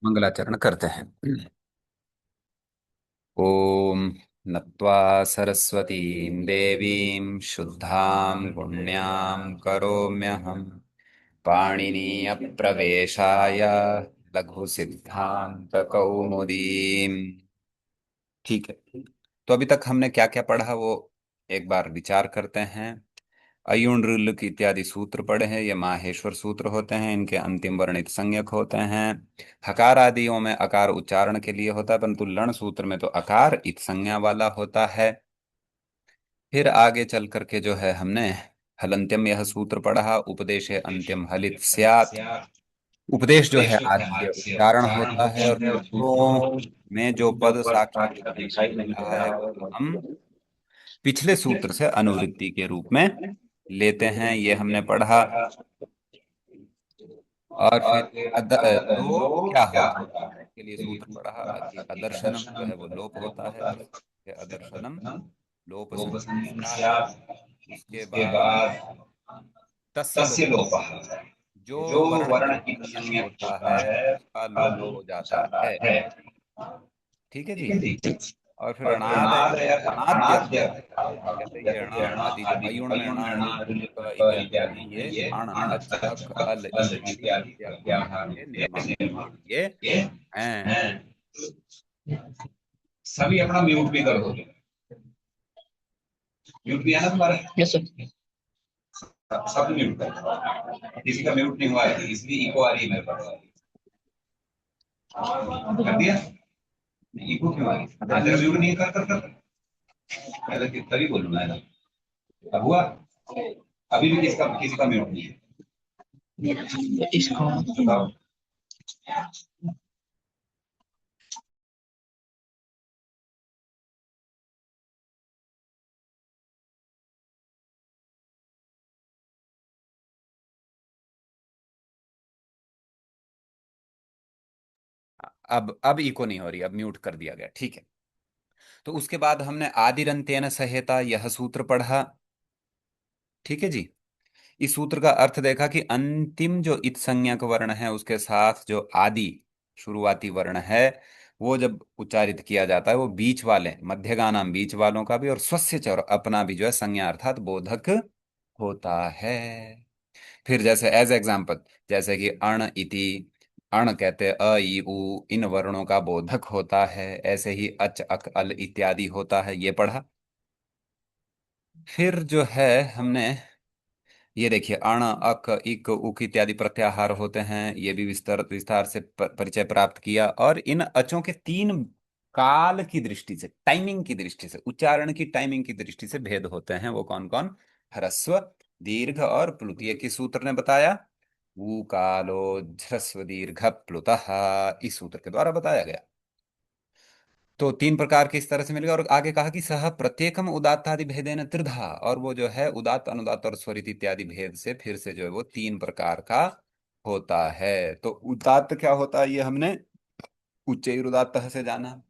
मंगलाचरण करते हैं। ओम नत्वा सरस्वतीं देवीं शुद्धां पुण्यां करोम्यहम् पाणिनीयप्रवेशाय लघुसिद्धान्तकौमुदीम्। ठीक है। तो अभी तक हमने क्या क्या पढ़ा वो एक बार विचार करते हैं। अयुण ऋलुक इत्यादि सूत्र पढ़े हैं। ये माहेश्वर सूत्र होते हैं। इनके अंतिम वर्णित संज्ञक होते हैं। हकार आदियों में अकार उच्चारण के लिए होता है, परंतु लण सूत्र में तो अकार इत संज्ञा वाला होता है। फिर आगे चल करके जो है हमने हलंत्यम यह सूत्र पढ़ा। उपदेशे अंत्यम हलित स्यात्। उपदेश जो है आद्य उच्चारण होता है और सूत्रों में जो पद साक्षात दिखाई दे रहा है वो हम पिछले सूत्र से अनुवृत्ति के रूप में लेते हैं। ये हमने पढ़ा। और फिर लोप क्या होता है के लिए सूत्र पढ़ा कि अदर्शनम जो है वो लोप होता है। अदर्शनम लोप संन्यासात्। उसके बाद तस्य लोप, जो वर्ण इत संज्ञक होता है उसका लोप हो जाता है। ठीक है जी। और फिर अणादय अणाद्य कहते हैं, ये अणा आदि जो अयुण में अणा ऋ इत्यादि हैं, ये अण अच अक अल इत्यादि प्रत्याहार के निर्माण के लिए हैं। सभी अपना म्यूट भी कर दो। म्यूट भी है ना तुम्हारा? Yes sir. सब म्यूट कर, किसी का म्यूट नहीं हुआ है इसलिए इको आ रही है मेरे पास। कर दिया? इको क्यों आ रही है? तेरा म्यूट नहीं कर कर कर पहले तभी बोलूंगा ना। अब हुआ? अभी भी किसी का म्यूट नहीं है। इसको बताओ। अब इको नहीं हो रही, अब म्यूट कर दिया गया। ठीक है। तो उसके बाद हमने आदिरंत्येन सहेता यह सूत्र पढ़ा। ठीक है जी। इस सूत्र का अर्थ देखा कि अंतिम जो इत संज्ञक वर्ण है उसके साथ जो आदि शुरुआती वर्ण है वो जब उच्चारित किया जाता है वो बीच वाले मध्यगानाम बीच वालों का भी और स्वस्य च और अपना भी जो है संज्ञा अर्थात बोधक होता है। फिर जैसे एज एग्जाम्पल, जैसे कि अण इति, अण कहते अ ई उ, इन वर्णों का बोधक होता है। ऐसे ही अच अक अल इत्यादि होता है, ये पढ़ा। फिर जो है हमने ये देखिए अण अक इक उक इत्यादि प्रत्याहार होते हैं, ये भी विस्तार विस्तार से परिचय प्राप्त किया। और इन अचों के तीन काल की दृष्टि से, टाइमिंग की दृष्टि से, उच्चारण की टाइमिंग की दृष्टि से भेद होते हैं। वो कौन कौन? ह्रस्व, दीर्घ और प्लुत। ये किस सूत्र ने बताया? ऊ कालो ह्रस्व दीर्घ प्लुतः, इस सूत्र के द्वारा बताया गया। तो तीन प्रकार के इस तरह से मिलेगा। और आगे कहा कि सह प्रत्येकम उदात्तादि भेदेन त्रिधा, और वो जो है उदात्त अनुदात्त और स्वरित इत्यादि भेद से फिर से जो है वो तीन प्रकार का होता है। तो उदात्त क्या होता है ये हमने उच्चैर उदात्त से जाना।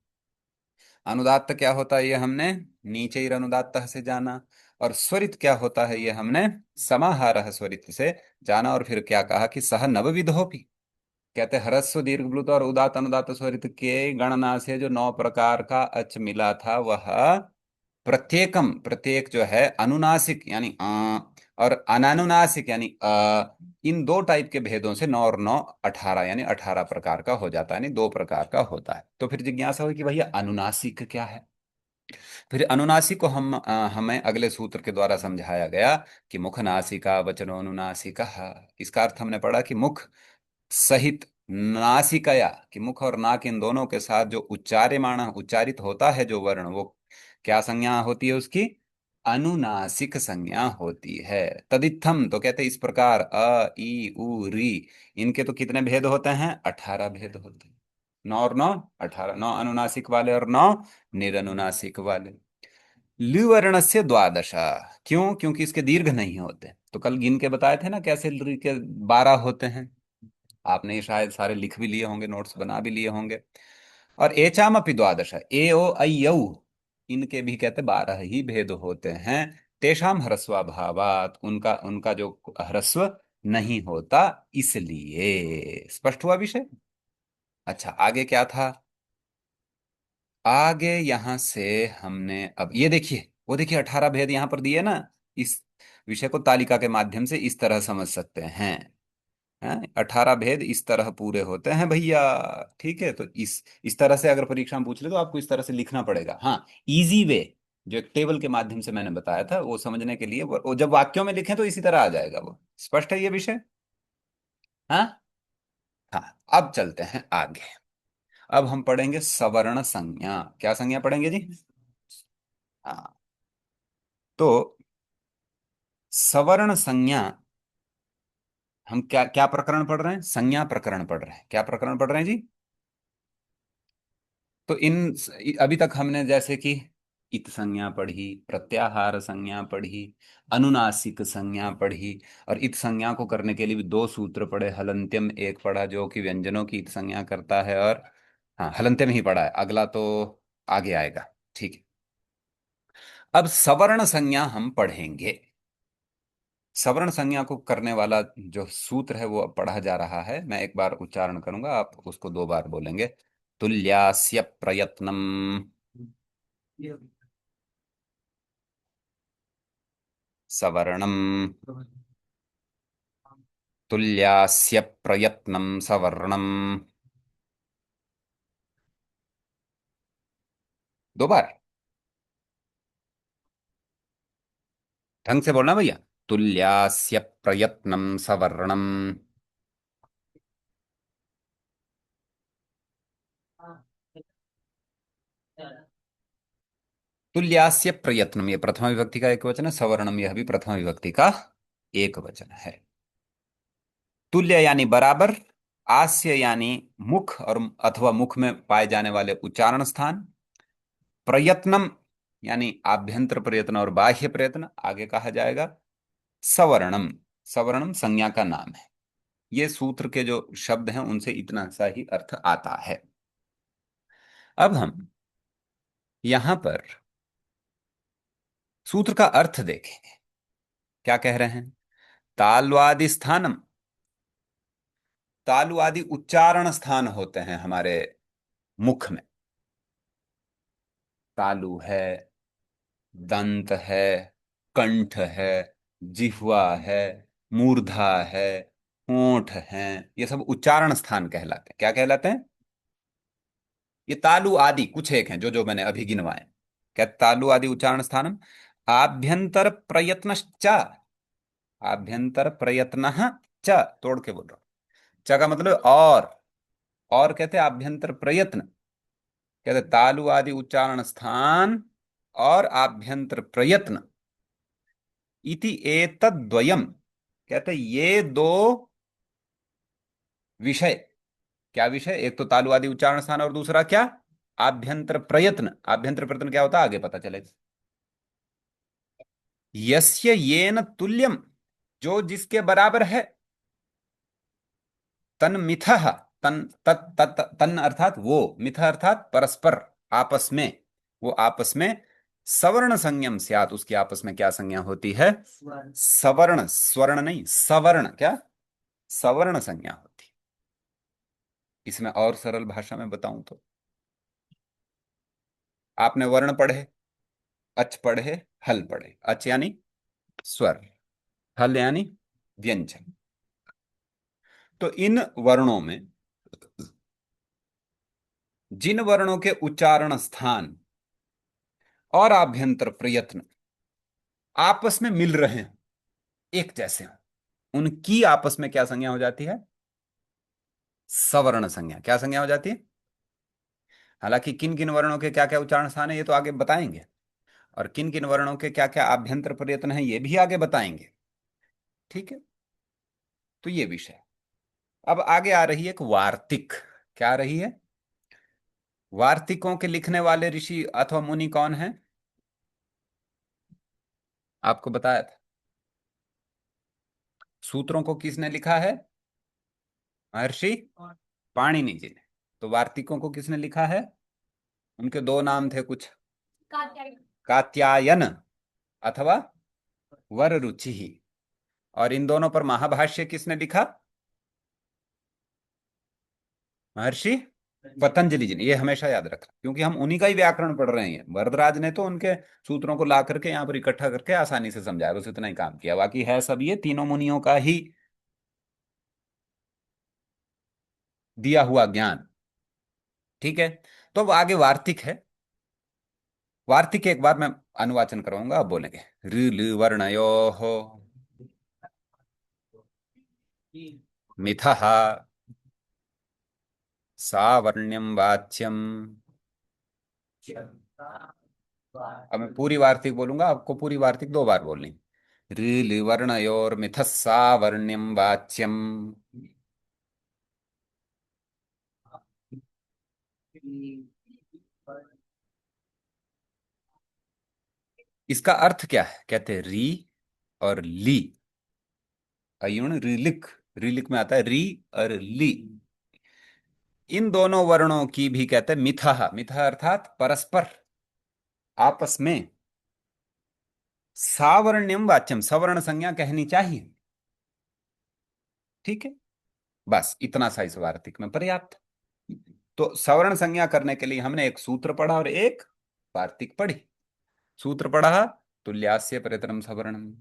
अनुदात्त क्या होता है ये हमने नीचैर अनुदात्त से जाना। और स्वरित क्या होता है ये हमने समाहार स्वरित से जाना। और फिर क्या कहा कि सह नवविधोपि, कहते हैं ह्रस्व दीर्घ प्लुत और उदात्त अनुदात्त स्वरित के गणना से जो नौ प्रकार का अच मिला था वह प्रत्येकम, प्रत्येक जो है अनुनासिक यानी और अनानुनासिक यानी इन दो टाइप के भेदों से 9 और 9 18 यानी 18 प्रकार का हो जाता है, यानी दो प्रकार का होता है। तो फिर जिज्ञासा हुई कि भैया अनुनासिक क्या है? फिर अनुनासिक को हमें अगले सूत्र के द्वारा समझाया गया कि मुख नासिका वचनोनुनासिका। इसका अर्थ हमने पढ़ा कि मुख सहित नासिकया, कि मुख और नाक इन दोनों के साथ जो उच्चार्यमाण उच्चारित होता है जो वर्ण, वो क्या संज्ञा होती है उसकी? अनुनासिक संज्ञा होती है। तदित्थम तो कहते हैं इस प्रकार अ ई उ री, इनके तो कितने भेद होते हैं? 18 भेद होते हैं। 9 और 9 18, 9 अनुनासिक वाले और 9 निरनुनासिक वाले। लुवर्ण से द्वादशा। क्यों? क्योंकि इसके दीर्घ नहीं होते। तो कल गिन के बताए थे ना कैसे लृ के 12 होते हैं। आपने ये शायद सारे लिख भी लिए होंगे, नोट्स बना भी लिए होंगे। और एचाम अपि द्वादश, ए ओ ऐ यौ, इनके भी कहते 12 ही भेद होते हैं। तेषाम ह्रस्वाभावात, उनका उनका जो ह्रस्व नहीं होता इसलिए। स्पष्ट हुआ विषय? अच्छा, आगे क्या था? आगे यहां से हमने, अब ये देखिए, वो देखिए 18 भेद यहां पर दिए ना। इस विषय को तालिका के माध्यम से इस तरह समझ सकते हैं। हैं, 18 भेद इस तरह पूरे होते हैं भैया। ठीक है, तो इस तरह से अगर परीक्षा में पूछ ले तो आपको इस तरह से लिखना पड़ेगा। हाँ, इजी वे जो एक टेबल के माध्यम से मैंने बताया था वो समझने के लिए, वो जब वाक्यों में लिखें तो इसी तरह आ जाएगा। वो स्पष्ट है ये विषय? हाँ। हाँ, अब चलते हैं आगे। अब हम पढ़ेंगे सवर्ण संज्ञा। क्या संज्ञा पढ़ेंगे जी? हाँ। तो सवर्ण संज्ञा, हम क्या क्या प्रकरण पढ़ रहे हैं? संज्ञा प्रकरण पढ़ रहे हैं। क्या प्रकरण पढ़ रहे हैं जी? तो अभी तक हमने जैसे कि इत संज्ञा पढ़ी, प्रत्याहार संज्ञा पढ़ी, अनुनासिक संज्ञा पढ़ी, और इत संज्ञा को करने के लिए भी दो सूत्र पढ़े। हलंत्यम एक पढ़ा जो कि व्यंजनों की इत संज्ञा करता है, और हाँ, हलंत्यम ही पढ़ा है, अगला तो आगे आएगा। ठीक है। अब सवर्ण संज्ञा हम पढ़ेंगे। सवर्ण संज्ञा को करने वाला जो सूत्र है वो अब पढ़ा जा रहा है। मैं एक बार उच्चारण करूंगा, आप उसको दो बार बोलेंगे। तुल्यास्य प्रयत्नम, सवर्णम। तुल्यास्य प्रयत्नम सवर्णम। दो बार ढंग से बोलना भैया। तुल्यास्य प्रयत्नम सवर्णम। तुल्यास्य प्रयत्नम, ये प्रथमा विभक्ति का एक वचन है। सवर्णम, यह भी प्रथमा विभक्ति का एक वचन है। तुल्य यानी बराबर, आस्य यानी मुख और अथवा मुख में पाए जाने वाले उच्चारण स्थान, प्रयत्नम यानी आभ्यंतर प्रयत्न और बाह्य प्रयत्न आगे कहा जाएगा। सवर्णम, सवर्णम संज्ञा का नाम है। ये सूत्र के जो शब्द हैं उनसे इतना सा ही अर्थ आता है। अब हम यहां पर सूत्र का अर्थ देखेंगे। क्या कह रहे हैं? तालवादि स्थानम, तालु आदि उच्चारण स्थान होते हैं हमारे मुख में। तालु है, दंत है, कंठ है, जिह्वा है, मूर्धा है, होंठ है। ये सब उच्चारण स्थान कहलाते हैं। क्या कहलाते हैं? ये तालु आदि कुछ एक हैं जो जो मैंने अभी गिनवाए। क्या तालु आदि उच्चारण स्थानम। आभ्यंतर प्रयत्नश्च, आभ्यंतर प्रयत्न च, तोड़ के बोल रहा हूं। च का मतलब और कहते हैं आभ्यंतर प्रयत्न। कहते तालु आदि उच्चारण स्थान और आभ्यंतर प्रयत्न, इति एतद्वयम। कहते ये दो विषय। क्या विषय? एक तो तालु आदि उच्चारण स्थान और दूसरा क्या? आभ्यंतर प्रयत्न। आभ्यंतर प्रयत्न क्या होता है आगे पता चलेगा। यस्य येन तुल्यम, जो जिसके बराबर है। तन मिथ, तन तत् तत् तन अर्थात वो, मिथ अर्थात परस्पर, आपस में। वो आपस में सवर्ण संज्ञम स्यात्, उसकी आपस में क्या संज्ञा होती है? सवर्ण, स्वर्ण नहीं, सवर्ण। क्या? सवर्ण संज्ञा होती है। इसमें और सरल भाषा में बताऊं तो, आपने वर्ण पढ़े, अच पढ़े, हल पढ़े। अच यानी स्वर, हल यानी व्यंजन। तो इन वर्णों में जिन वर्णों के उच्चारण स्थान और आभ्यंतर प्रयत्न आपस में मिल रहे हैं, एक जैसे हों, उनकी आपस में क्या संज्ञा हो जाती है? सवर्ण संज्ञा। क्या संज्ञा हो जाती है? हालांकि किन किन वर्णों के क्या क्या उच्चारण स्थान है ये तो आगे बताएंगे, और किन किन वर्णों के क्या क्या आभ्यंतर प्रयत्न है ये भी आगे बताएंगे। ठीक है, तो ये विषय। अब आगे आ रही है एक वार्तिक। क्या आ रही है? वार्तिकों के लिखने वाले ऋषि अथवा मुनि कौन है? आपको बताया था। सूत्रों को किसने लिखा है? महर्षि पाणिनि जी ने। तो वार्तिकों को किसने लिखा है? उनके दो नाम थे कुछ, कात्यायन अथवा वररुचि। और इन दोनों पर महाभाष्य किसने लिखा? महर्षि पतंजलि जी ने, ये हमेशा याद रखना, क्योंकि हम उन्हीं का ही व्याकरण पढ़ रहे हैं। वरदराज ने तो उनके सूत्रों को ला करके यहाँ पर इकट्ठा करके आसानी से समझाया, बस इतना ही काम किया, बाकी है सब ये तीनों मुनियों का ही दिया हुआ ज्ञान। ठीक है। तो अब आगे वार्तिक है। वार्तिक एक बार मैं अनुवाचन कराऊंगा, आप बोलेंगे। ऋ वर्णयो हो मिथः सावर्ण्यं वाच्यम। अब मैं पूरी वार्तिक बोलूंगा, आपको पूरी वार्तिक दो बार बोलनी। ऋ वर्णयोर मिथः सावर्ण्यं वाच्यम। इसका अर्थ क्या है? कहते हैं री और ली, अयुण रिलिक, रिलिक में आता है री और ली, इन दोनों वर्णों की भी कहते हैं मिथः, मिथः अर्थात परस्पर, आपस में सावर्ण्यम वाच्यम, सवर्ण संज्ञा कहनी चाहिए। ठीक है, बस इतना सा इस वार्तिक में पर्याप्त। तो सवर्ण संज्ञा करने के लिए हमने एक सूत्र पढ़ा और एक वार्तिक पढ़ी। सूत्र पढ़ा तुल्यास्य प्रयतनम सवर्णम,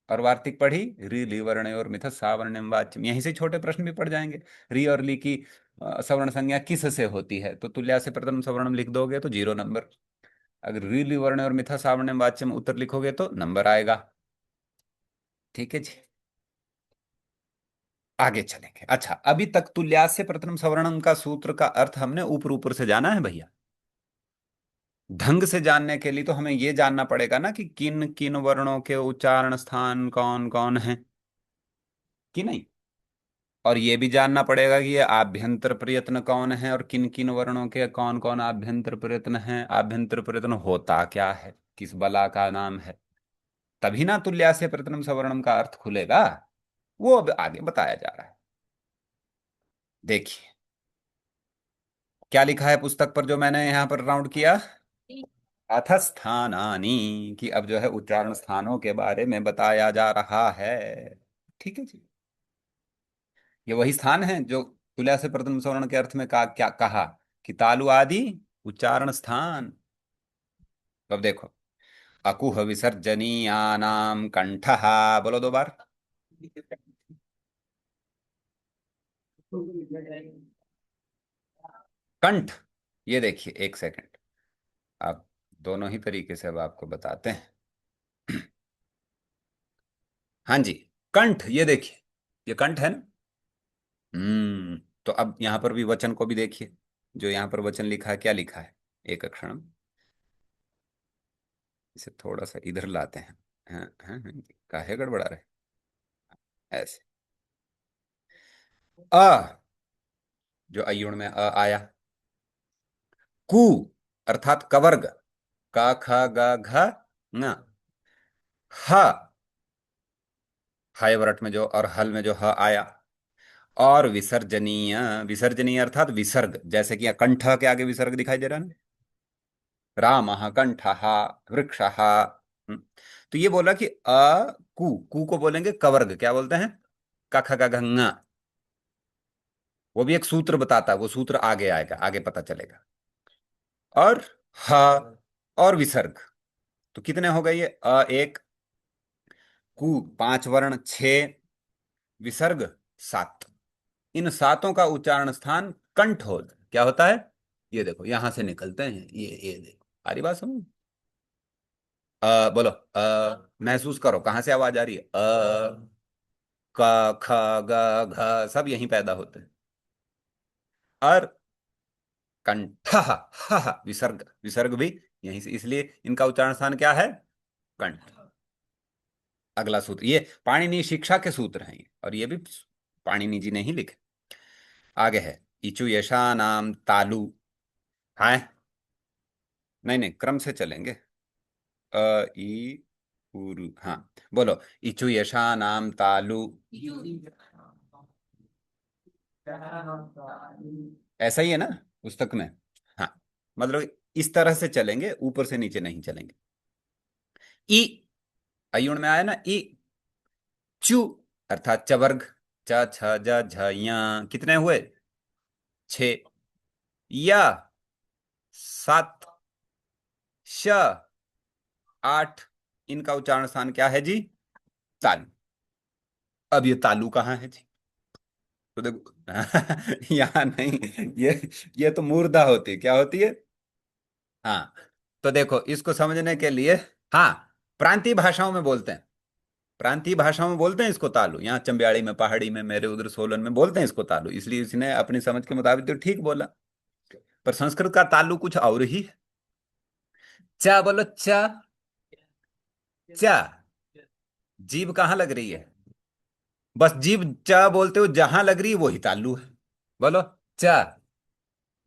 और वार्तिक पढ़ी री ली वर्ण और मिथ सावर्ण्यम वाच्यम। यहीं से छोटे प्रश्न भी पड़ जाएंगे। री और ली की सवर्ण संज्ञा किस से होती है, तो तुल्यास्य प्रथम सवर्णम लिख दोगे तो 0 नंबर। अगर री ली वर्ण और मिथा सावर्ण्यम वाच्यम उत्तर लिखोगे तो नंबर आएगा। ठीक है जी, आगे चलेंगे। अच्छा, अभी तक तुल्यास्य प्रथम सवर्णम का सूत्र का अर्थ हमने ऊपर ऊपर से जाना है भैया। ढंग से जानने के लिए तो हमें ये जानना पड़ेगा ना कि किन किन वर्णों के उच्चारण स्थान कौन कौन है, कि नहीं। और ये भी जानना पड़ेगा कि ये आभ्यंतर प्रयत्न कौन है और किन किन वर्णों के कौन कौन आभ्यंतर प्रयत्न है, आभ्यंतर प्रयत्न होता क्या है, किस बला का नाम है। तभी ना तुल्या से प्रथम सवर्णम का अर्थ खुलेगा। वो अब आगे बताया जा रहा है। देखिए क्या लिखा है पुस्तक पर, जो मैंने यहाँ पर राउंड किया। अथ स्थानानि, कि अब जो है उच्चारण स्थानों के बारे में बताया जा रहा है। ठीक है जी, ये वही स्थान है जो तुला से प्रथम स्वर्ण के अर्थ में क्या कहा, कि तालु आदि उच्चारण स्थान। तो अब देखो, अकुह विसर्जनीयानाम कंठः, बोलो 2 बार। कंठ, ये देखिए, एक सेकंड, आप दोनों ही तरीके से अब आपको बताते हैं। हाँ जी, कंठ, ये देखिए, ये कंठ है ना। तो अब यहाँ पर भी वचन को भी देखिए, जो यहाँ पर वचन लिखा है, क्या लिखा है, एक अक्षर, इसे थोड़ा सा इधर लाते हैं। हाँ हाँ हाँ, काहे गड़बड़ा रहे, ऐसे। अ, जो अयुण में अ आया। कु अर्थात कवर्ग, का ख ग घ ङ। ह, हाय वरट में जो, और हल में जो ह आया। और विसर्जनीय, विसर्जनीय अर्थात विसर्ग, जैसे कि यहाँ कंठ के आगे विसर्ग दिखाई दे रहा है ना। राम कंठ, वृक्ष। तो ये बोला कि कु को बोलेंगे कवर्ग, क्या बोलते हैं, क ख ग घ ङ। वो भी एक सूत्र बताता है, वो सूत्र आगे आएगा, आगे पता चलेगा। और ह, और विसर्ग, तो कितने हो गए ये, एक, कु 5 वर्ण 6, विसर्ग 7। इन सातों का उच्चारण स्थान कंठ हो, क्या होता है, ये देखो यहां से निकलते हैं, ये देखो, सारी बात समझ। बोलो, महसूस करो कहां से आवाज आ रही है, क ख ग घ सब यहीं पैदा होते हैं। और कंठ, विसर्ग, विसर्ग भी यहीं से, इसलिए इनका उच्चारण स्थान क्या है, कंठ। अगला सूत्र, ये पाणिनि शिक्षा के सूत्र हैं ये, और ये भी पाणिनि जी ने ही लिखे। आगे है, इचु यशानाम तालु। हाँ, नहीं नहीं, क्रम से चलेंगे। अ ई उरु, हाँ, बोलो, इचु यशानाम तालु। ऐसा ही है ना पुस्तक में। हाँ, मतलब इस तरह से चलेंगे, ऊपर से नीचे नहीं चलेंगे। ई, अयुण में आया ना ई। चु अर्थात चवर्ग, च छ ज झ य, कितने हुए, 6। या, सात, श, आठ, इनका उच्चारण स्थान क्या है जी? तालु। अब ये तालु कहाँ है जी? तो देखो यहाँ नहीं, ये तो मूर्धा होती है, क्या होती है? हाँ, तो देखो इसको समझने के लिए, हाँ, प्रांतीय भाषाओं में बोलते हैं, प्रांतीय भाषाओं में बोलते हैं इसको तालु। यहाँ चंबियाड़ी में, पहाड़ी में, मेरे उधर सोलन में बोलते हैं इसको तालु, इसलिए इसने अपनी समझ के मुताबिक तो ठीक बोला। पर संस्कृत का तालु कुछ और ही है। चा बोलो, चा। चा, जीभ कहाँ लग रही है? बस जीभ चा बोलते हो जहां लग रही है वही तालु है। बोलो, चा,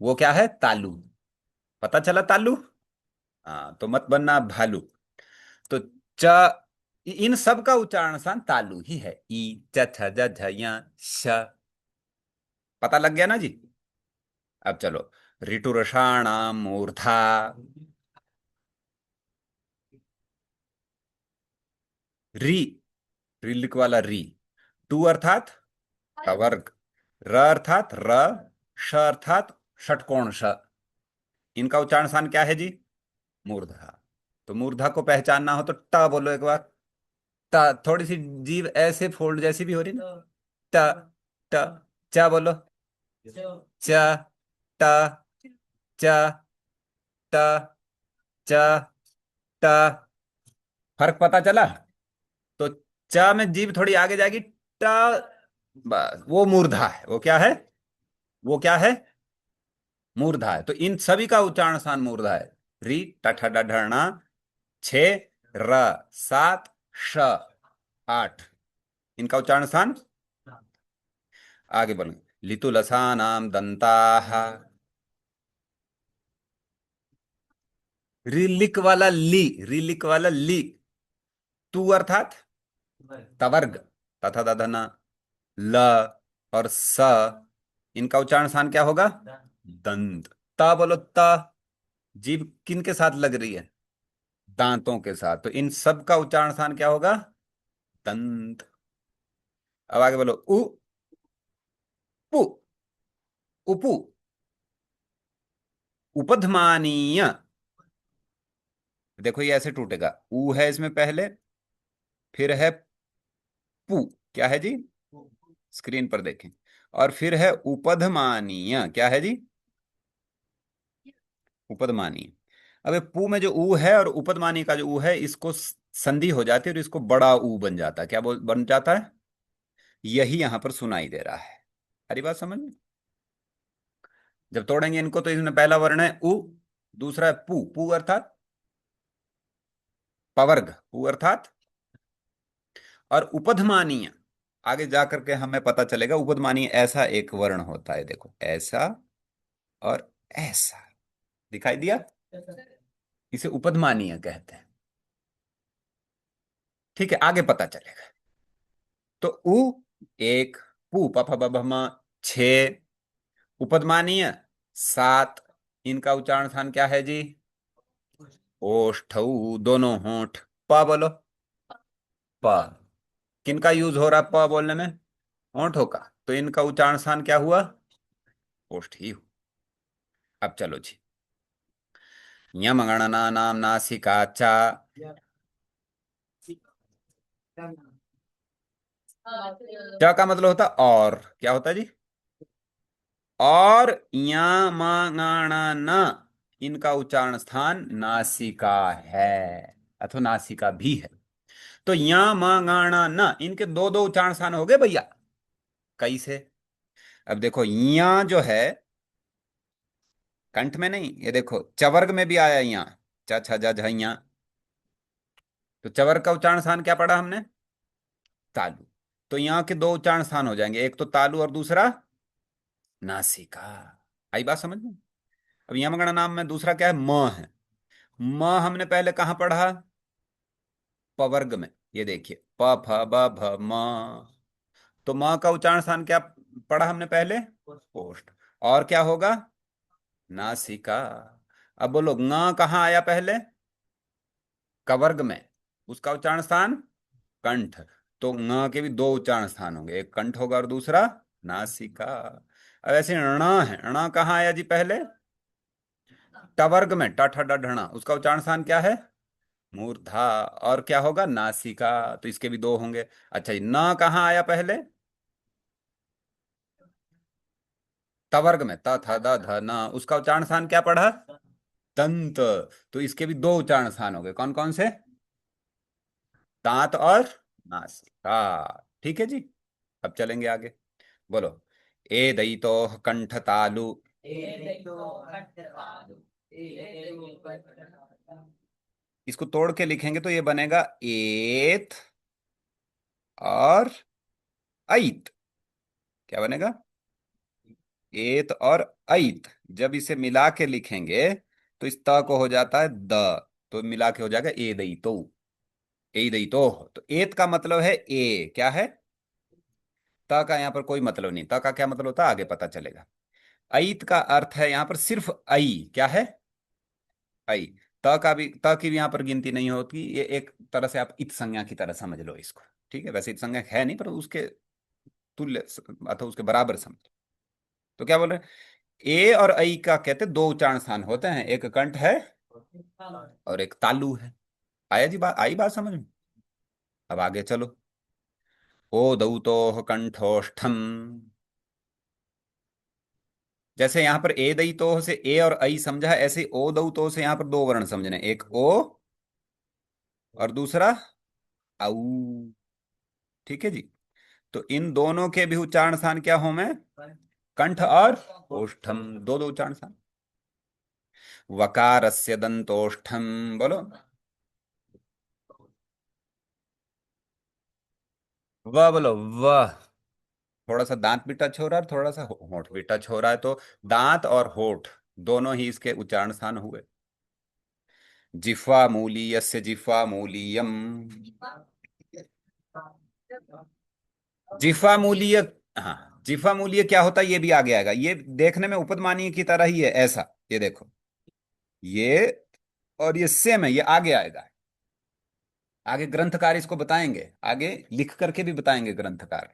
वो क्या है? तालु। पता चला तालु? हाँ, तो मत बनना भालू। तो च, इन सब का उच्चारण स्थान तालु ही है। ई, च, छ, ज, झ, य, श। पता लग गया ना जी? अब चलो, ऋटुरषाणाम मूर्धा। री, रिलिक वाला री। टू अर्थात टवर्ग। र अर्थात र। श अर्थात षटकोण श। इनका उच्चारण स्थान क्या है जी? मूर्धा। तो मूर्धा को पहचानना हो तो ट बोलो एक बार। ट, थोड़ी सी जीभ ऐसे फोल्ड जैसी भी हो रही ना। ट, ट, च बोलो। च, ट, च, ट, च, ट। फर्क पता चला? तो च में जीभ थोड़ी आगे जाएगी। ट, बस वो मूर्धा है। वो क्या है? वो क्या है? मूर्धा है। तो इन सभी का उच्चारण स्थान मूर्धा है। री, ट, ठ, ड, ढ, ण, छ, र, सात, श, आठ, इनका उच्चारण स्थान। आगे बोलेंगे, लितुलसानाम दंताः। रिलिक वाला ली, रिलिक वाला ली। तू अर्थात तवर्ग। तथा दधना, ल और स, इनका उच्चारण स्थान क्या होगा? दंत। ता बोलो, ता। जीभ किन के साथ लग रही है? दांतों के साथ। तो इन सब का उच्चारण स्थान क्या होगा? दंत। अब आगे बोलो, उ, पु, उपु, उपधमानीय। देखो ये ऐसे टूटेगा। ऊ है इसमें पहले, फिर है पू, क्या है जी? स्क्रीन पर देखें। और फिर है उपधमानीय, क्या है जी? उपधमानीय। अब ये पू में जो ऊ है और उपधमानीय का जो ऊ है, इसको संधि हो जाती है और इसको बड़ा ऊ बन जाता है। क्या बन जाता है? यही यहां पर सुनाई दे रहा है। हरी बात समझ में? जब तोड़ेंगे इनको तो इसमें पहला वर्ण है उ, दूसरा है पू, पू अर्थात पवर्ग, पू अर्थात। और उपधमानीय, आगे जाकर के हमें पता चलेगा उपधमानीय ऐसा एक वर्ण होता है। देखो, ऐसा और ऐसा, दिखाई दिया? इसे उपधमानीय कहते हैं। ठीक है, आगे पता चलेगा। तो उ एक, पू प फ ब भ म छ, उपधमानीय सात, इनका उच्चारण स्थान क्या है जी? ओष्ठ, दोनों होंठ। प बोलो, प। किनका यूज हो रहा है प बोलने में? होंठों का। तो इनका उच्चारण स्थान क्या हुआ? ओष्ठ ही। अब चलो जी, यम गणना नाम नासिका चा। च का मतलब होता और, क्या होता है जी? और यमगणन, इनका उच्चारण स्थान नासिका है, अथवा नासिका भी है। तो यमगणन, इनके दो दो उच्चारण स्थान हो गए भैया। कैसे? अब देखो, या जो है कंठ में नहीं, ये देखो चवर्ग में भी आया यहाँ, च, छ, ज, झ, यहाँ। तो चवर्ग का उच्चारण स्थान क्या पढ़ा हमने? तालु। तो यहाँ के दो उच्चारण स्थान हो जाएंगे, एक तो तालु और दूसरा नासिका। आई बात समझ में? अब यमगण नाम में दूसरा क्या है? म है। म हमने पहले कहाँ पढ़ा? पवर्ग में। ये देखिए, प फ ब भ म। तो म का उच्चारण स्थान क्या पढ़ा हमने पहले? ओष्ठ। और क्या होगा? नासिका। अब बोलो, ङ कहाँ आया पहले? कवर्ग में। उसका उच्चारण स्थान कंठ। तो ङ के भी दो उच्चारण स्थान होंगे, एक कंठ होगा और दूसरा नासिका। अब ऐसे ण है, ण कहाँ आया जी पहले? टवर्ग में, ट ठ ड ढ ण, उसका उच्चारण स्थान क्या है? मूर्धा। और क्या होगा? नासिका। तो इसके भी दो होंगे। अच्छा जी, न कहाँ आया पहले? तवर्ग में, त थ द ध न, उसका उच्चारण स्थान क्या पढ़ा? दंत। तो इसके भी दो उच्चारण स्थान हो गए, कौन कौन से? दांत और नासिका। ठीक है जी। अब चलेंगे आगे। बोलो। ए दई कंठ तालु। इसको तोड़ के लिखेंगे तो ये बनेगा एत और ऐत। क्या बनेगा? एत और ऐत। जब इसे मिला के लिखेंगे तो इस त को हो जाता है द, तो मिला के हो जाएगा ए दई तो। ए दई तो एत का मतलब है ए, क्या है? त का यहां पर कोई मतलब नहीं। त का क्या मतलब होता है आगे पता चलेगा। ऐत का अर्थ है यहां पर सिर्फ ऐ। क्या है? ऐ। त का भी, त की भी यहां पर गिनती नहीं होती। ये एक तरह से आप इत संज्ञा की तरह समझ लो इसको। ठीक है, वैसे इत संज्ञा है नहीं, पर उसके तुल्य अथवा उसके बराबर समझ। तो क्या बोल रहे हैं? ए और ऐ का कहते दो उच्चारण स्थान होते हैं, एक कंठ है और एक तालु है। आया जी बात, आई बात समझ में? अब आगे चलो। ओ दौतो कंठोष्ठम। जैसे यहां पर ए दई तो से ए और ऐ समझा है, ऐसे ही ओ दऊ तो से यहां पर दो वर्ण समझने, एक ओ और दूसरा औ। ठीक है जी। तो इन दोनों के भी उच्चारण स्थान क्या होंगे? कंठ और ओष्ठम, दो दो उच्चारण स्थान। वकारस्य दंतोष्ठम। बोलो। वह बोलो। वह। थोड़ा सा दांत भी टच हो रहा है, थोड़ा सा होंठ भी टच हो रहा है, तो दांत और होठ दोनों ही इसके उच्चारण स्थान हुए। जिह्वा मूलीयस्य जिह्वा मूलीयम। जिह्वा मूलीय। हाँ, जिह्वा मूलीय क्या होता है ये भी आगे आएगा। ये देखने में उपदमानीय की तरह ही है ऐसा। ये देखो, ये और ये सेम है, ये आगे आएगा। आगे ग्रंथकार इसको बताएंगे, आगे लिख करके भी बताएंगे ग्रंथकार।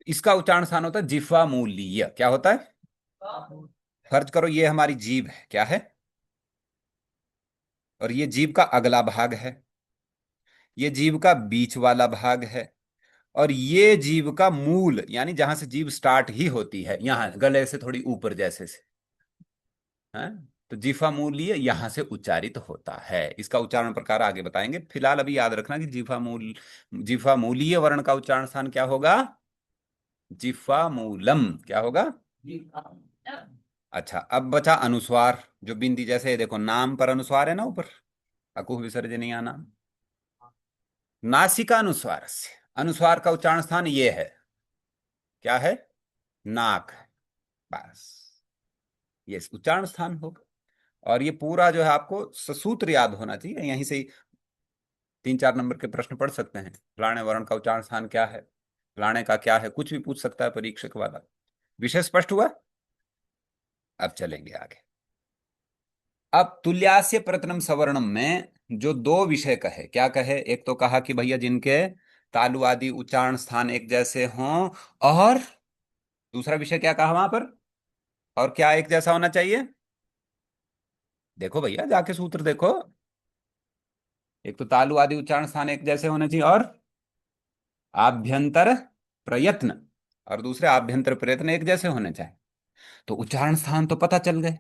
इसका उच्चारण स्थान होता है जिह्वा मूलीय। क्या होता है? फर्ज करो ये हमारी जीभ है, क्या है? और ये जीभ का अगला भाग है, ये जीभ का बीच वाला भाग है, और ये जीभ का मूल, यानी जहां से जीभ स्टार्ट ही होती है, यहां गले से थोड़ी ऊपर जैसे से है। तो जीफा मूल्य यहां से उच्चारित होता है। इसका उच्चारण प्रकार आगे बताएंगे। फिलहाल अभी याद रखना कि जीफा मूलीय वर्ण का उच्चारण स्थान क्या होगा? जिफा मूलम। क्या होगा? अच्छा, अब बचा अनुस्वार, जो बिंदी जैसे ये देखो नाम पर अनुस्वार है ना ऊपर, अकुह विसर्जनीय नाम। नासिका अनुस्वार से, अनुस्वार का उच्चारण स्थान ये है, क्या है? नाक। बस, ये उच्चारण स्थान होगा। और ये पूरा जो है आपको ससूत्र याद होना चाहिए, यहीं से ही 3-4 नंबर के प्रश्न पढ़ सकते हैं। फलाने वर्ण का उच्चारण स्थान क्या है, फलाने का क्या है, कुछ भी पूछ सकता है परीक्षक वाला। विषय स्पष्ट हुआ? अब चलेंगे आगे। अब तुल्यास्य प्रथम सवर्णम में जो दो विषय कहे, क्या कहे? एक तो कहा कि भैया जिनके तालु आदि उच्चारण स्थान एक जैसे हों, और दूसरा विषय क्या कहा वहां पर? और क्या एक जैसा होना चाहिए? देखो भैया जाके सूत्र देखो। एक तो तालु आदि उच्चारण स्थान एक जैसे होने चाहिए, और आभ्यंतर प्रयत्न, और दूसरे आभ्यंतर प्रयत्न एक जैसे होने चाहिए। तो उच्चारण स्थान तो पता चल गए।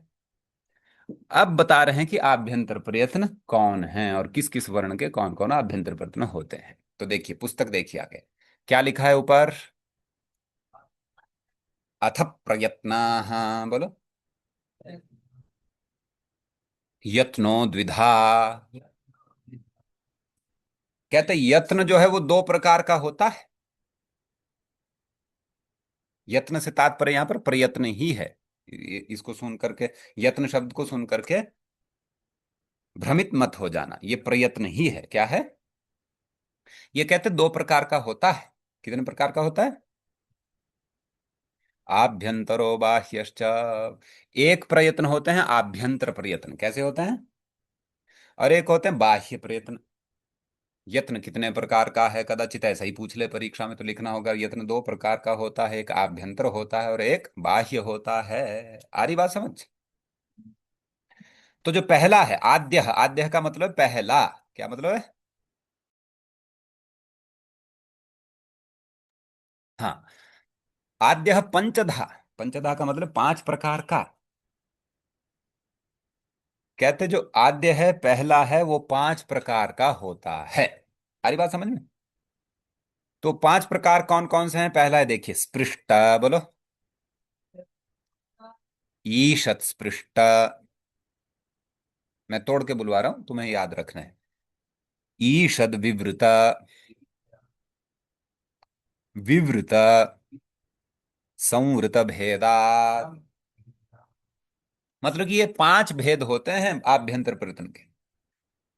अब बता रहे हैं कि आभ्यंतर प्रयत्न कौन है और किस किस वर्ण के कौन कौन आभ्यंतर प्रयत्न होते हैं। तो देखिए, पुस्तक देखिए आगे क्या लिखा है ऊपर। अथ प्रयत्न। हाँ बोलो। यत्नो द्विधा। कहते यत्न जो है वो दो प्रकार का होता है। यत्न से तात्पर्य यहां पर प्रयत्न ही है। इसको सुन करके, यत्न शब्द को सुन करके भ्रमित मत हो जाना, ये प्रयत्न ही है। क्या है? ये कहते दो प्रकार का होता है। कितने प्रकार का होता है? आभ्यंतरो बाह्यश्च। एक प्रयत्न होते हैं आभ्यंतर प्रयत्न, कैसे होते हैं? और एक होते हैं बाह्य प्रयत्न। यत्न कितने प्रकार का है, कदाचित ऐसा ही पूछ ले परीक्षा में तो लिखना होगा। यत्न दो प्रकार का होता है, एक आभ्यंतर होता है और एक बाह्य होता है। आ रही बात समझ? तो जो पहला है आद्य, आद्य का मतलब पहला, क्या मतलब है? हाँ, आद्य पंचधा, पंचधा का मतलब पांच प्रकार का। कहते जो आद्य है, पहला है, वो पांच प्रकार का होता है। आ रही बात समझ में? तो पांच प्रकार कौन कौन से हैं? पहला है देखिए स्पृष्ट, बोलो। ईषत् स्पृष्ट, मैं तोड़ के बुलवा रहा हूं, तुम्हें याद रखना है। ईषद विवृत, विवृत, संवृत भेदात्। मतलब कि ये पांच भेद होते हैं आभ्यंतर प्रयत्न के।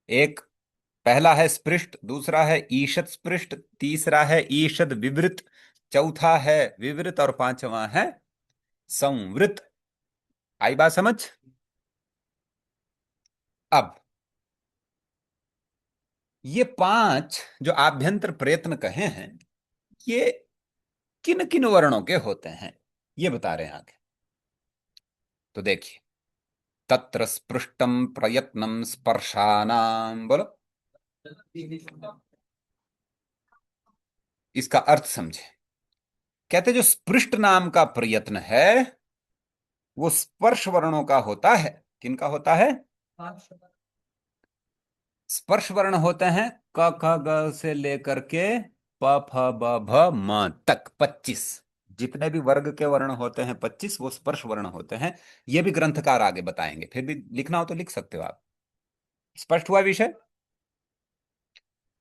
एक पहला है स्पृष्ट, दूसरा है ईषद स्पृष्ट, तीसरा है ईषद विवृत, चौथा है विवृत और पांचवा है संवृत। आई बात समझ? अब ये पांच जो आभ्यंतर प्रयत्न कहे हैं, ये किन किन वर्णों के होते हैं, ये बता रहे हैं आगे। तो देखिए, तत्र स्पृष्टम प्रयत्नम स्पर्शानाम, बोलो। इसका अर्थ समझे। कहते जो स्पृष्ट नाम का प्रयत्न है, वो स्पर्श वर्णों का होता है। किनका होता है? स्पर्श वर्ण होते हैं क ख ग से लेकर के प फ ब भ म तक 25। जितने भी वर्ग के वर्ण होते हैं 25, वो स्पर्श वर्ण होते हैं। ये भी ग्रंथकार आगे बताएंगे, फिर भी लिखना हो तो लिख सकते हो आप। स्पष्ट हुआ विषय?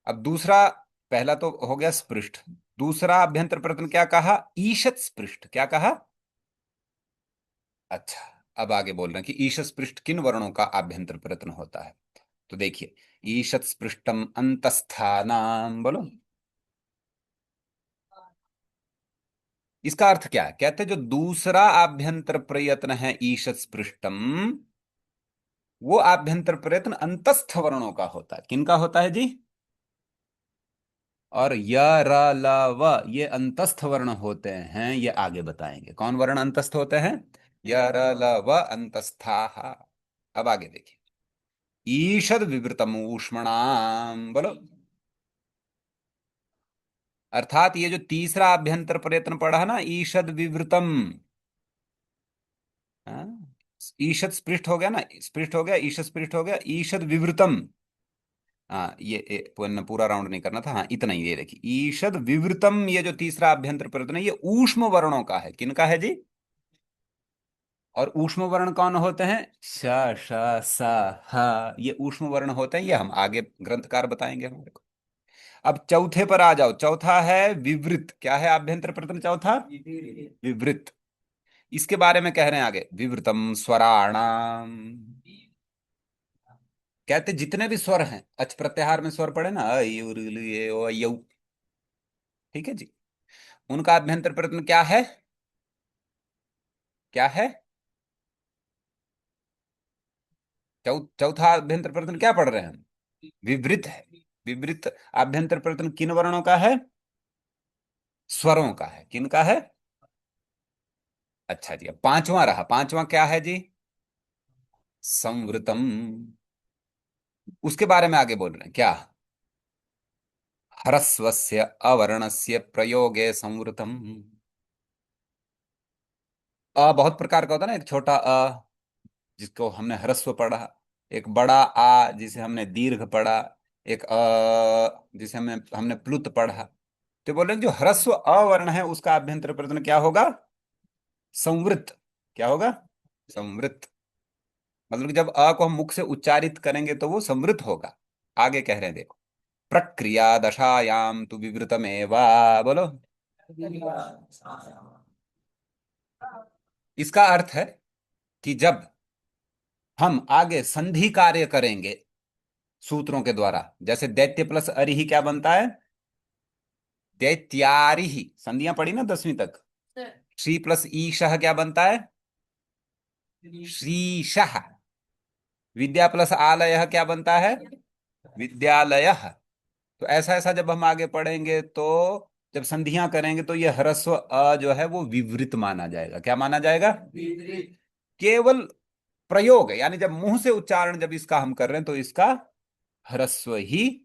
अब दूसरा, पहला तो हो गया स्पृष्ट। दूसरा अभ्यंतर प्रयत्न क्या कहा? ईशत स्पृष्ट। क्या कहा? अच्छा, अब आगे बोल रहे हैं कि ईशत स्पृष्ट किन वर्णों का आभ्यंतर प्रयत्न होता है। तो देखिए, ईशत स्पृष्टम अंतस्थानाम, बोलो। इसका अर्थ क्या है? कहते जो दूसरा आभ्यंतर प्रयत्न है ईशत स्पृष्टम, वो आभ्यंतर प्रयत्न अंतस्थ वर्णों का होता है। किनका होता है जी? और य र ल व ये अंतस्थ वर्ण होते हैं, ये आगे बताएंगे कौन वर्ण अंतस्थ होते हैं। य र ल व अंतस्था। अब आगे देखिए, ईषद विवृतम ऊष्मणाम, बोलो। अर्थात ये जो तीसरा अभ्यंतर प्रयत्न पढ़ा है ना, ईषद विवृतम, हाँ? ईषद स्पृष्ट हो गया ना, स्पृष्ट हो गया, ईषद स्पृष्ट हो गया, ईषद विवृतम। हाँ, ये पूरा राउंड नहीं करना था, हाँ इतना ही। ये देखिए, ईषद विवृतम, ये जो तीसरा अभ्यंतर प्रयत्न है, ये ऊष्म वर्णों का है। किनका है जी? और ऊष्म वर्ण कौन होते हैं? श, श, स, ह, ये ऊष्म वर्ण होते हैं। ये हम आगे ग्रंथकार बताएंगे हमारे को। अब चौथे पर आ जाओ। चौथा है विवृत। क्या है आभ्यंतर प्रयत्न चौथा? विवृत। इसके बारे में कह रहे हैं आगे, विवृतम स्वराणाम। कहते जितने भी स्वर हैं, अच प्रत्याहार में स्वर पड़े ना, अ, यु, ऋ, ल, ए, ओ, यू, ठीक है जी, उनका अभ्यंतर प्रयत्न क्या है? क्या है? चौथा अभ्यंतर प्रयत्न क्या पढ़ रहे हैं हम? विवृत है। विवृत आभ्यंतर प्रयत्न किन वर्णों का है? स्वरों का है। किनका है? अच्छा जी, अब पांचवा रहा। पांचवा क्या है जी? संवृतम। उसके बारे में आगे बोल रहे हैं क्या? ह्रस्वस्य अवर्णस्य प्रयोगे संवृतम। बहुत प्रकार का होता है ना, एक छोटा जिसको हमने ह्रस्व पढ़ा, एक बड़ा जिसे हमने दीर्घ पढ़ा, एक जिसे हमने हमने प्लुत पढ़ा। तो बोल रहे हैं जो ह्रस्व अवर्ण है, उसका अभ्यंतर प्रयत्न क्या होगा? संवृत। क्या होगा? संवृत। मतलब कि जब को हम मुख से उच्चारित करेंगे तो वो संवृत होगा। आगे कह रहे हैं देखो, प्रक्रिया दशायाम तु विवृतमेवा, बोलो। इसका अर्थ है कि जब हम आगे संधि कार्य करेंगे सूत्रों के द्वारा, जैसे दैत्य प्लस अरि ही क्या बनता है? दैत्यारि ही। संधियां पढ़ी ना 10वीं तक। श्री प्लस ईशः क्या बनता है? श्रीशः। विद्या प्लस आलय क्या बनता है? विद्यालय। तो ऐसा ऐसा जब हम आगे पढ़ेंगे तो जब संधियां करेंगे तो ये ह्रस्व अ जो है वो विवृत माना जाएगा। क्या माना जाएगा? विवृत। केवल प्रयोग है, यानी जब मुंह से उच्चारण जब इसका हम कर रहे हैं तो इसका ह्रस्व ही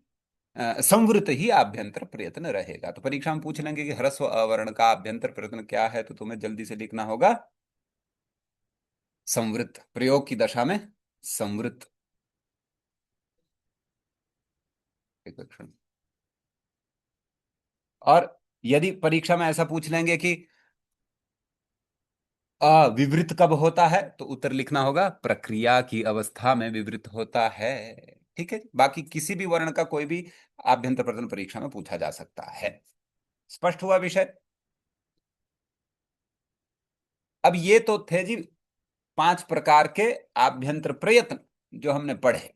संवृत ही आभ्यंतर प्रयत्न रहेगा। तो परीक्षा में पूछ लेंगे कि ह्रस्व अवर्ण का आभ्यंतर प्रयत्न क्या है, तो तुम्हें जल्दी से लिखना होगा संवृत, प्रयोग की दशा में संवृत। एक क्षण। और यदि परीक्षा में ऐसा पूछ लेंगे कि विवृत कब होता है, तो उत्तर लिखना होगा प्रक्रिया की अवस्था में विवृत होता है। ठीक है, बाकी किसी भी वर्ण का कोई भी आभ्यंतर प्रश्न परीक्षा में पूछा जा सकता है। स्पष्ट हुआ विषय? अब ये तो थे जी 5 प्रकार के आभ्यंतर प्रयत्न जो हमने पढ़े।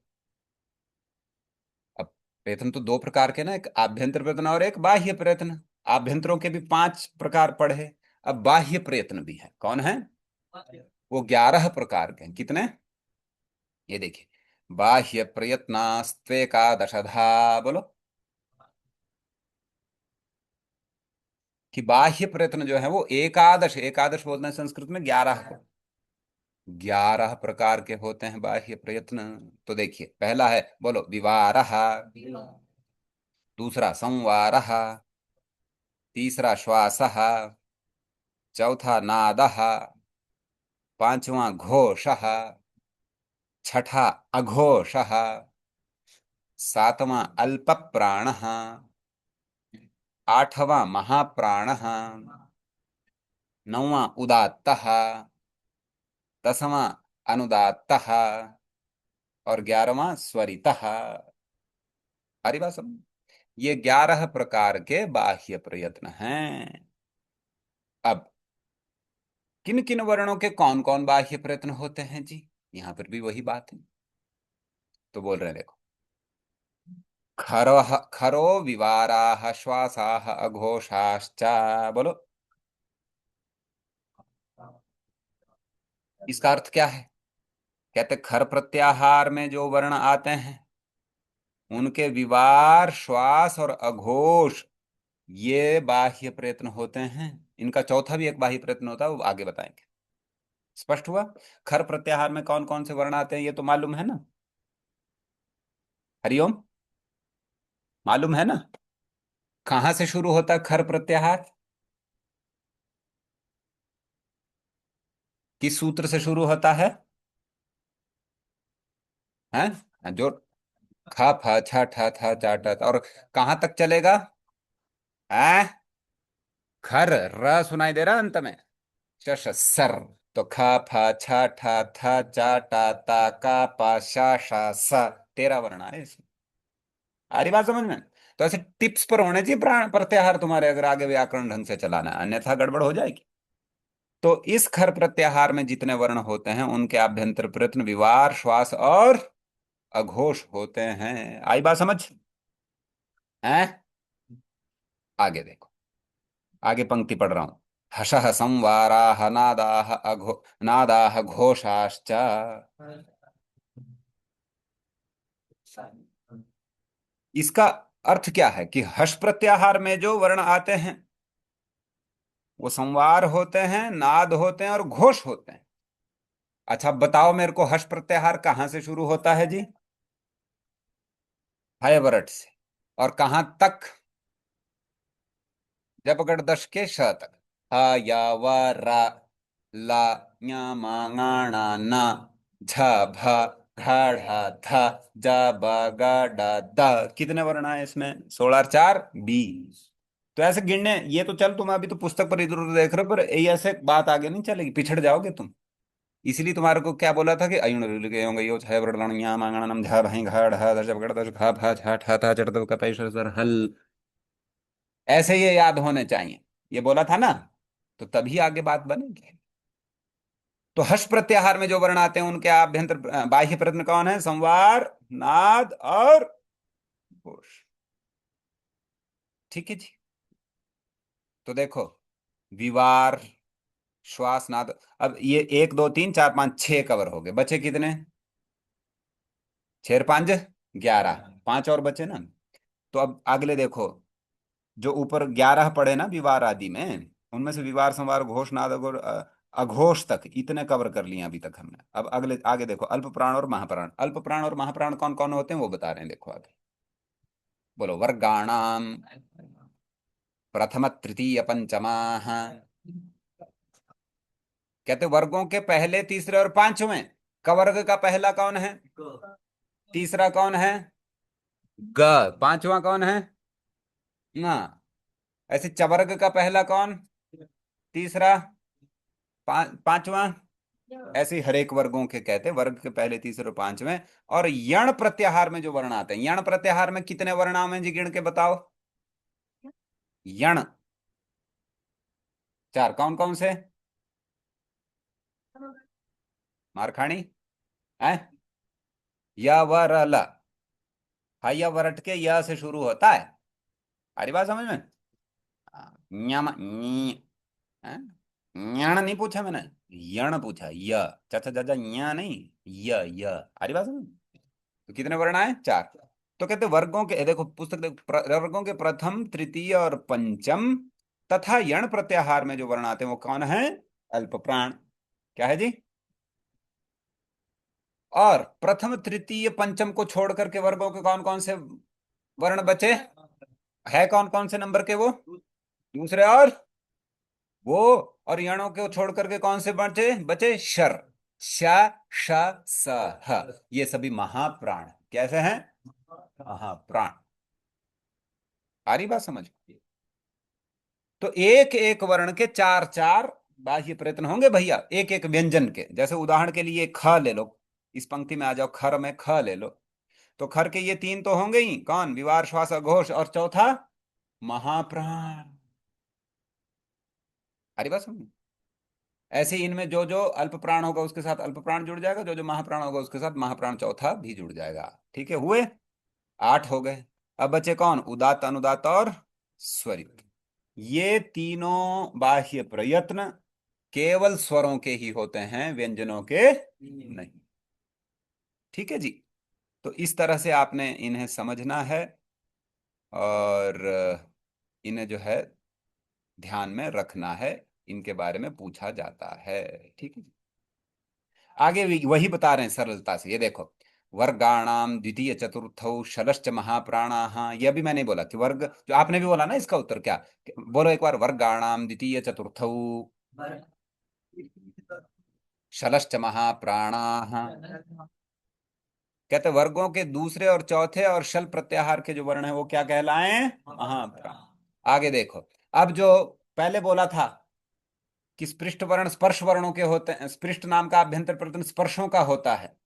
अब प्रयत्न तो 2 प्रकार के ना, एक आभ्यंतर प्रयत्न और एक बाह्य प्रयत्न। आभ्यंतरों के भी 5 प्रकार पढ़े। अब बाह्य प्रयत्न भी है, कौन है? वो 11 प्रकार के हैं। कितने? ये देखिए, बाह्य प्रयत्नास्त्वेकादशधा। बोलो कि बाह्य प्रयत्न जो है वो एकादश, एकादश बोलते हैं संस्कृत में 11 को। 11 प्रकार के होते हैं बाह्य प्रयत्न। तो देखिए, पहला है, बोलो, विवारः। दूसरा संवारः। तीसरा श्वासः। चौथा नादः। पांचवा घोषः। छठा अघोषः। सातवां अल्प प्राणः। आठवां महाप्राणः। नौवां उदात्तः। 10वां अनुदात्तः। और 11वां स्वरितः। हरी बात सब। ये 11 प्रकार के बाह्य प्रयत्न हैं। अब किन किन वर्णों के कौन कौन बाह्य प्रयत्न होते हैं जी? यहां पर भी वही बात है। तो बोल रहे हैं, देखो, खरो खरो विवाराः श्वासाः अघोषाश्च। बोलो, इसका अर्थ क्या है? कहते खर प्रत्याहार में जो वर्ण आते हैं उनके विवार, श्वास और अघोष, ये बाह्य प्रयत्न होते हैं। इनका चौथा भी एक बाह्य प्रयत्न होता है, वो आगे बताएंगे। स्पष्ट हुआ? खर प्रत्याहार में कौन कौन से वर्ण आते हैं ये तो मालूम है ना? हरिओम, मालूम है ना? कहां से शुरू होता है खर प्रत्याहार? किस सूत्र से शुरू होता है? हैं जो खा फा छा ठा था चा टा था, और कहां तक चलेगा? हैं? खर, र सुनाई दे रहा अंत में? शश सर। तो खा फा छा ठा था चा टा ता का पा शा शा सा, 13 वर्ण आए इसमें। आ रही बात समझ में? तो ऐसे टिप्स पर होने चाहिए प्राण प्रत्याहार तुम्हारे, अगर आगे व्याकरण ढंग से चलाना है, अन्यथा गड़बड़ हो जाएगी। तो इस खर प्रत्याहार में जितने वर्ण होते हैं उनके आभ्यंतर प्रयत्न विवार, श्वास और अघोष होते हैं। आई बात समझ? हैं? आगे देखो, आगे पंक्ति पढ़ रहा हूं। हसः संवाराः नादाः नादाः घोषाश्च। इसका अर्थ क्या है कि हर्ष प्रत्याहार में जो वर्ण आते हैं वो संवार होते हैं, नाद होते हैं और घोष होते हैं। अच्छा, अब बताओ मेरे को, हर्ष प्रत्याहार कहां से शुरू होता है जी? हयवरट से। और कहां तक? जबगढ़ दश के श तक। ह या व रा ला ञ मा ङाणा न झ भ घ ढ ध ज ब ग ड द। कितने वर्ण आए इसमें? 16 और 4 20। तो ऐसे गिनने, ये तो चल तुम अभी तो पुस्तक पर इधर उधर देख रहे हो, पर ये ऐसे बात आगे नहीं चलेगी, पिछड़ जाओगे तुम। इसलिए तुम्हारे को क्या बोला था कि अयुण रुल होंगे यो छह वर्ण ञ मा ङाणा नम झ भई घ ढ ध ज ब ग ड द घ भ झ ठ थ च ट द क पै श सर हल। ऐसे ये याद होने चाहिए, ये बोला था ना, तो तभी आगे बात बनेगी। तो हर्ष प्रत्याहार में जो वर्ण आते हैं उनके आभ्यंतर बाह्य प्रयत्न कौन है? संवार, नाद और घोष। ठीक है जी। तो देखो, विवार, श्वास, नाद। अब ये 1 2 3 4 5 6 कवर हो गए, बचे कितने? 6 और 5 11, 5 और बचे ना। तो अब अगले देखो, जो ऊपर 11 पढ़े ना विवार आदि में, उनमें से विवार संवार घोष नाद और अघोष तक इतने कवर कर लिए अभी तक हमने। अब अगले आगे देखो, अल्प प्राण और महाप्राण। अल्प प्राण और महाप्राण कौन कौन होते हैं वो बता रहे हैं, देखो आगे। बोलो, वर्गाणाम प्रथम तृतीय पंचमाः। कहते वर्गों के पहले, तीसरे और पांचवें। कवर्ग का पहला कौन है? तीसरा कौन है? ग। पांचवा कौन है? ना। ऐसे चवर्ग का पहला कौन? तीसरा। पांचवा। ऐसे ही हरेक वर्गों के कहते हैं वर्ग के पहले, तीसरे और पांचवें। और यण प्रत्याहार में जो वर्ण आते हैं, यण प्रत्याहार में कितने वर्ण आवे हैं जी, गिन के बताओ। यण चार, कौन कौन से? मारखाणी है। य व र ल। हाँ, या वरट के य से शुरू होता है। हरी बात समझ में? हाँ, ञम ञ, हैं? ञण नहीं पूछा मैंने, यण पूछा, य। चाचा चाचा ञ नहीं, य य। हरी बात समझ? तो कितने वर्ण आए? चार। तो कहते वर्गों के, देखो पुस्तक देखो, वर्गों के प्रथम, तृतीय और पंचम तथा यण प्रत्याहार में जो वर्ण आते हैं वो कौन है? अल्प प्राण। क्या है जी? और प्रथम, तृतीय, पंचम को छोड़ करके वर्गों के कौन कौन से वर्ण बचे? है कौन कौन से नंबर के वो? दूसरे और वो। और यणों को छोड़ करके कौन से बचे? बचे शर। श, श, स, ह। ये सभी महाप्राण कैसे हैं? महाप्राण। आ रही बात समझ? तो एक एक वर्ण के चार चार बाह्य प्रयत्न होंगे भैया, एक एक व्यंजन के। जैसे उदाहरण के लिए ख ले लो, इस पंक्ति में आ जाओ, खर में ख ले लो। तो खर के ये तीन तो होंगे ही, कौन? विवार, श्वास, अघोष, और चौथा महाप्राण। अरे बात समझ? ऐसे ही इनमें जो जो अल्प प्राण होगा उसके साथ अल्प प्राण जुड़ जाएगा, जो जो महाप्राण होगा उसके साथ महाप्राण चौथा भी जुड़ जाएगा। ठीक है, हुए आठ हो गए। अब बचे कौन? उदात्त, अनुदात्त और स्वरित। ये तीनों बाह्य प्रयत्न केवल स्वरों के ही होते हैं, व्यंजनों के नहीं। ठीक है जी। तो इस तरह से आपने इन्हें समझना है, और इन्हें जो है ध्यान में रखना है। इनके बारे में पूछा जाता है। ठीक है जी। आगे भी वही बता रहे हैं सरलता से, ये देखो। वर्गाणाम द्वितीय चतुर्थौ शलश्च महाप्राणाः। यह भी मैंने बोला कि वर्ग, जो आपने भी बोला ना, इसका उत्तर क्या? बोलो एक बार, वर्गाणाम द्वितीय चतुर्थौ शलश्च महाप्राणाः। कहते वर्गों के दूसरे और चौथे और शल प्रत्याहार के जो वर्ण है वो क्या कहलाएं? महाप्राण। आगे देखो, अब जो पहले बोला था कि स्पृष्ट वर्ण स्पर्श वर्णों के होते हैं, स्पृष्ट नाम का अभ्यंतर प्रत्यय स्पर्शों का होता है,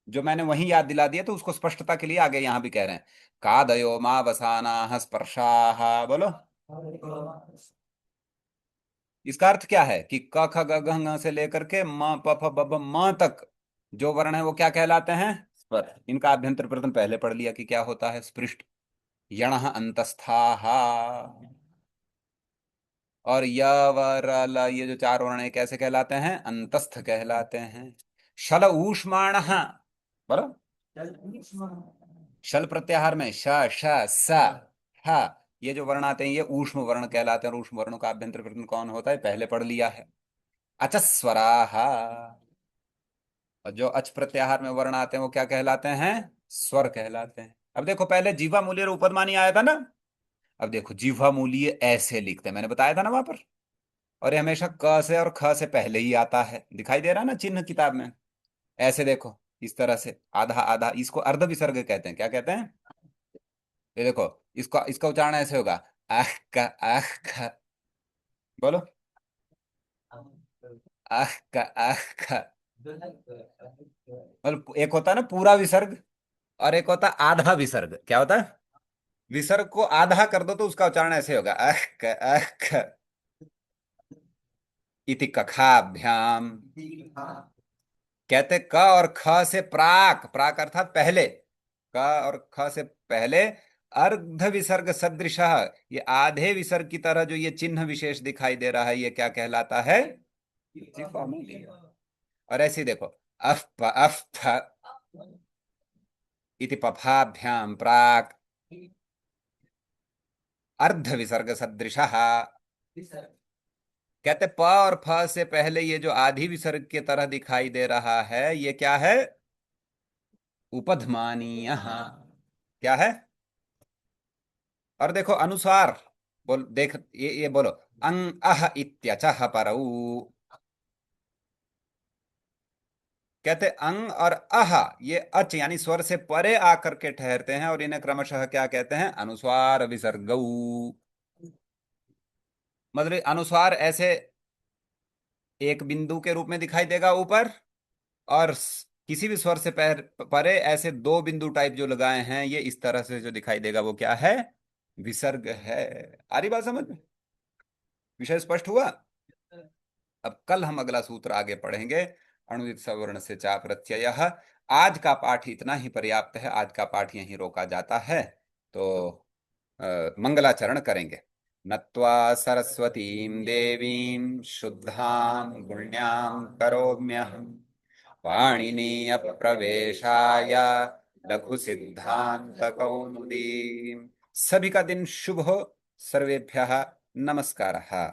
जो मैंने वही याद दिला दिया, तो उसको स्पष्टता के लिए आगे यहां भी कह रहे हैं। कादयो मा वसाना स्पर्शाः। बोलो, इसका अर्थ क्या है? कि क ख ग घ ng से लेकर के म प फ ब भ म तक जो वर्ण है वो क्या कहलाते हैं? स्पर्श। इनका अभ्यंतर प्रथम पहले पढ़ लिया कि क्या होता है, स्पृष्ट। यणः अंतस्थाः। और य व र ल, ये जो चार वर्ण है कैसे कहलाते हैं? अंतस्थ कहलाते हैं। शल ऊष्माणः। बोलो, शल प्रत्याहार में श, श, स, ह, ये जो वर्ण आते हैं ये ऊष्म वर्ण कहलाते हैं। और ऊष्म वर्णों का अभ्यंतर प्रथम कौन होता है? पहले पढ़ लिया है। अचस्वराः। और जो अच प्रत्याहार में वर्ण आते हैं वो क्या कहलाते हैं? स्वर कहलाते हैं। अब देखो, पहले जीवा मूल्य और उपदमानी आया था ना। अब देखो, जीवा मूल्य ऐसे लिखते हैं, मैंने बताया था ना वहां पर। और ये हमेशा क से और ख से पहले ही आता है, दिखाई दे रहा है ना चिन्ह किताब में। ऐसे देखो, इस तरह से आधा आधा, इसको अर्ध विसर्ग कहते हैं। क्या कहते हैं? ये देखो, इसका इसका उच्चारण ऐसे होगा, आह का आह का। बोलो, आह का आह का। मतलब एक होता है ना पूरा विसर्ग, और एक होता है आधा विसर्ग। क्या होता है? विसर्ग को आधा कर दो तो उसका उच्चारण ऐसे होगा, अह क अह क। इति कखाभ्याम। कहते क और ख से प्राक, प्राक अर्थात पहले, क और ख से पहले अर्ध विसर्ग सदृशः, ये आधे विसर्ग की तरह जो ये चिन्ह विशेष दिखाई दे रहा है, ये क्या कहलाता है? जिह्वा मूली। और ऐसे ही देखो, अफ प अफ फ, इति पफाभ्याम प्राक। अर्ध विसर्ग सदृशः। कहते प और फ से पहले ये जो आधी विसर्ग की तरह दिखाई दे रहा है, ये क्या है? उपध्मानीय। क्या है? और देखो अनुस्वार, बोल देख, ये बोलो, अंग अह इत्यचः परौ। कहते अंग और अह, ये अच यानी स्वर से परे आकर के ठहरते हैं, और इन्हें क्रमशः क्या कहते हैं? अनुस्वार विसर्गौ। मतलब अनुस्वार ऐसे एक बिंदु के रूप में दिखाई देगा ऊपर, और किसी भी स्वर से परे ऐसे दो बिंदु टाइप जो लगाए हैं, ये इस तरह से जो दिखाई देगा वो क्या है? विसर्ग है। आ रही बात समझ में? विषय स्पष्ट हुआ? अब कल हम अगला सूत्र आगे पढ़ेंगे। अणुदित सवर्ण से चा प्रत्ययः। आज का पाठ इतना ही पर्याप्त है, आज का पाठ यहीं रोका जाता है। तो मंगलाचरण करेंगे। नत्वा सरस्वतीं देवीं शुद्धां पुण्यां करोम्यहम् पाणिनीय प्रवेशाय लघु सिद्धांत कौमुदी। सभी का दिन शुभ हो। सर्वेभ्यः नमस्कारः।